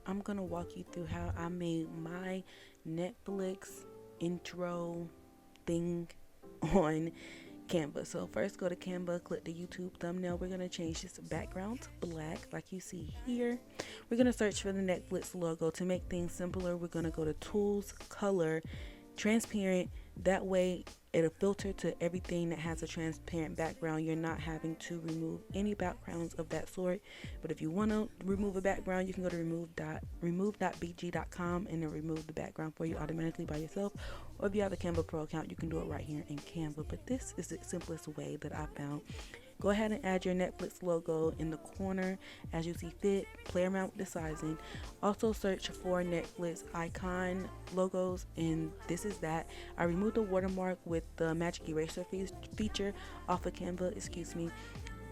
I'm gonna walk you through how I made my Netflix intro thing on Canva. So first go to Canva, click the YouTube thumbnail. We're gonna change this background to black like you see here. We're gonna search for the Netflix logo. To make things simpler, we're gonna go to Tools, Color, Transparent. That way it'll filter to everything that has a transparent background. You're not having to remove any backgrounds of that sort. But if you want to remove a background, you can go to remove.bg.com and it'll remove the background for you automatically by yourself. Or if you have a Canva Pro account, you can do it right here in Canva. But this is the simplest way that I found. Go ahead and add your Netflix logo in the corner as you see fit. Play around with the sizing. Also search for Netflix icon logos, and this is that. I removed the watermark with the magic eraser feature off of Canva,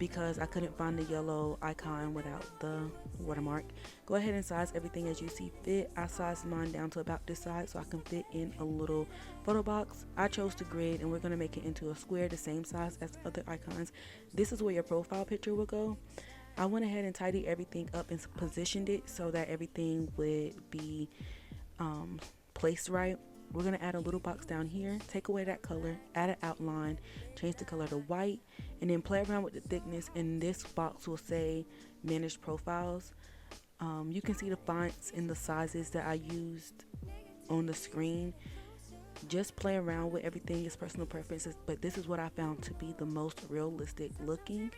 because I couldn't find the yellow icon without the watermark. Go ahead and size everything as you see fit. I sized mine down to about this size so I can fit in a little photo box. I chose the grid and we're going to make it into a square the same size as other icons. This is where your profile picture will go. I went ahead and tidied everything up and positioned it so that everything would be placed right. We're going to add a little box down here, take away that color, add an outline, change the color to white, and then play around with the thickness, and this box will say manage profiles. You can see the fonts and the sizes that I used on the screen. Just play around with everything, it's personal preferences, but this is what I found to be the most realistic looking.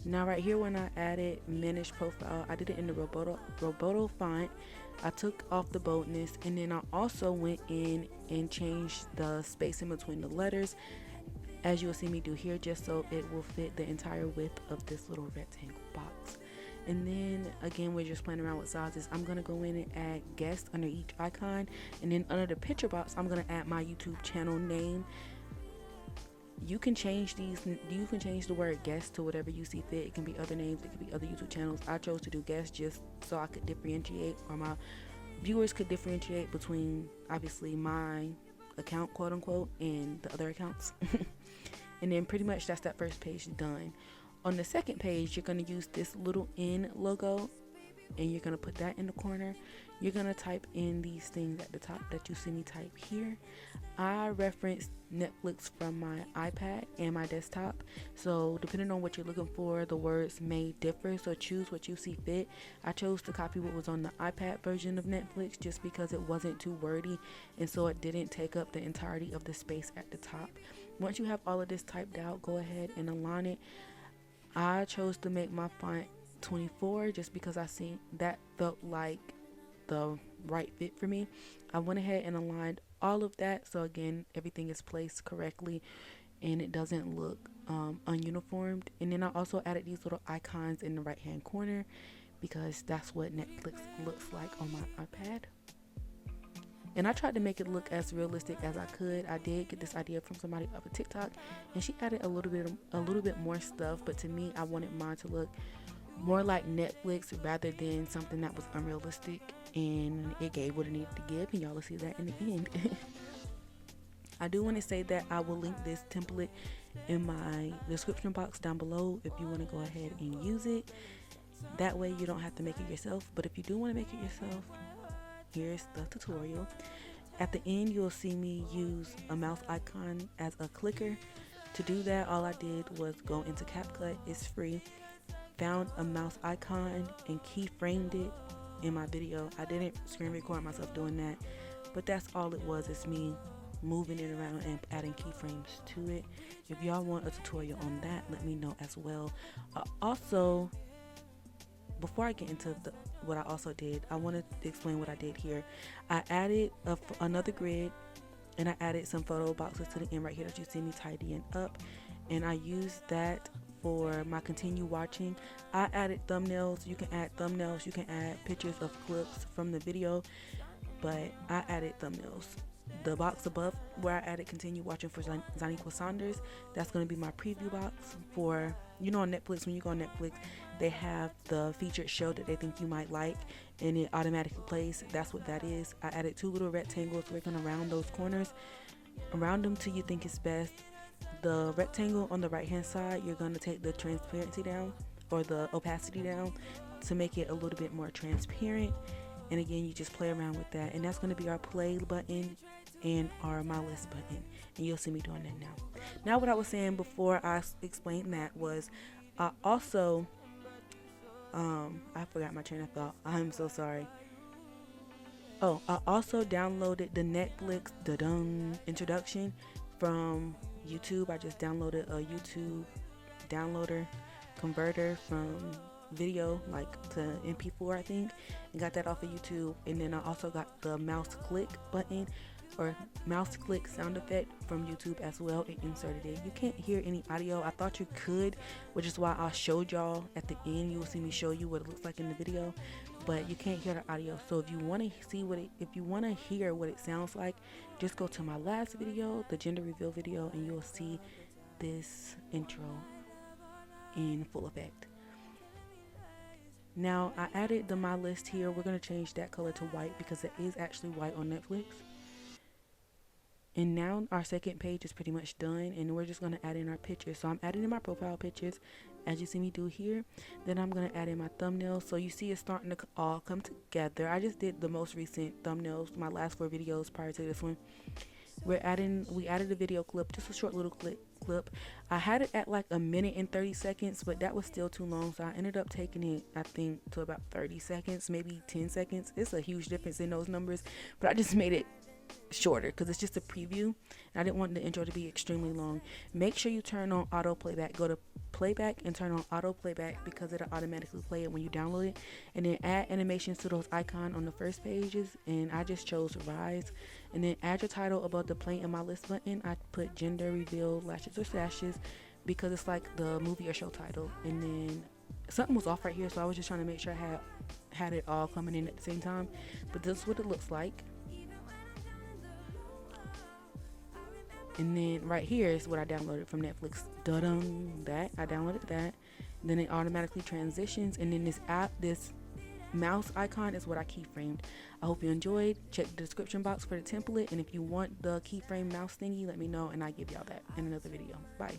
Now right here, when I added manage profile, I did it in the Roboto font. I took off the boldness, and then I also went in and changed the space in between the letters, as you'll see me do here, just so it will fit the entire width of this little rectangle box. And then again, we're just playing around with sizes. I'm gonna go in and add guest under each icon, and then under the picture box, I'm gonna add my YouTube channel name. You can change the word guest to whatever you see fit. It can be other names, it could be other YouTube channels. I chose to do guest just so I could differentiate, or my viewers could differentiate between obviously my account, quote unquote, and the other accounts. And then pretty much that's that first page done. On the second page, you're going to use this little N logo, and you're going to put that in the corner. You're going to type in these things at the top that you see me type here. I referenced Netflix from my iPad and my desktop, so depending on what you're looking for, the words may differ, so choose what you see fit. I chose to copy what was on the iPad version of Netflix just because it wasn't too wordy, and so it didn't take up the entirety of the space at the top. Once you have all of this typed out, go ahead and align it. I chose to make my font 24 just because I seen that felt like the right fit for me. I went ahead and aligned all of that, so again, everything is placed correctly and it doesn't look ununiformed. And then I also added these little icons in the right hand corner because that's what Netflix looks like on my iPad. And I tried to make it look as realistic as I could. I did get this idea from somebody off of TikTok, and she added a little bit more stuff, but to me, I wanted mine to look more like Netflix rather than something that was unrealistic, and it gave what it needed to give, and y'all will see that in the end. I do want to say that I will link this template in my description box down below if you want to go ahead and use it. That way you don't have to make it yourself, but if you do want to make it yourself, here's the tutorial. At the end, you'll see me use a mouse icon as a clicker. To do that, all I did was go into CapCut, it's free, found a mouse icon and keyframed it in my video. I didn't screen record myself doing that, but that's all it was. It's me moving it around and adding keyframes to it. If y'all want a tutorial on that, let me know as well. Also, before I get into what I also did, I wanted to explain what I did here. I added another grid, and I added some photo boxes to the end right here that you see me tidying up, and I used that for my continue watching. I added thumbnails. You can add thumbnails, you can add pictures of clips from the video, but I added thumbnails. The box above where I added continue watching for Zaniqua Saunders, that's going to be my preview box for, you know, on Netflix, when you go on Netflix, they have the featured show that they think you might like, and it automatically plays. That's what that is. I added two little rectangles. We're going to round those corners, around them till you think it's best. the rectangle on the right hand side, you're going to take the transparency down, or the opacity down, to make it a little bit more transparent. And again, you just play around with that, and that's going to be our play button and our my list button, and you'll see me doing that now. What I was saying before I explained that was, I also I forgot my train of thought. I'm so sorry. Oh, I also downloaded the Netflix introduction from YouTube. I just downloaded a YouTube downloader converter from video, like, to MP4, I think, and got that off of YouTube. And then I also got the mouse click button, or mouse click sound effect, from YouTube as well, and inserted it. You can't hear any audio. I thought you could, which is why I showed y'all at the end. You will see me show you what it looks like in the video, but you can't hear the audio. So if you want to see if you want to hear what it sounds like, just go to my last video, the gender reveal video, and you'll see this intro in full effect. Now, I added the my list here. We're going to change that color to white because it is actually white on Netflix. And now our second page is pretty much done, and we're just going to add in our pictures. So I'm adding in my profile pictures, as you see me do here. Then I'm going to add in my thumbnails. So you see it's starting to all come together. I just did the most recent thumbnails, my last 4 videos prior to this one. We added a video clip, just a short little clip. I had it at like 1 minute and 30 seconds, but that was still too long, so I ended up taking it, I think, to about 30 seconds, maybe 10 seconds. It's a huge difference in those numbers, but I just made it shorter because it's just a preview, and I didn't want the intro to be extremely long. Make sure you turn on auto playback. Go to playback and turn on auto playback, because it'll automatically play it when you download it. And then add animations to those icons on the first pages, and I just chose rise. And then add your title above the play in my list button. I put gender reveal lashes or sashes, because it's like the movie or show title. And then something was off right here, so I was just trying to make sure I had it all coming in at the same time. But this is what it looks like. And then right here is what I downloaded from Netflix. That I downloaded that. Then it automatically transitions, and then this mouse icon is what I keyframed. I hope you enjoyed. Check the description box for the template, and if you want the keyframe mouse thingy, let me know, and I give y'all that in another video. Bye.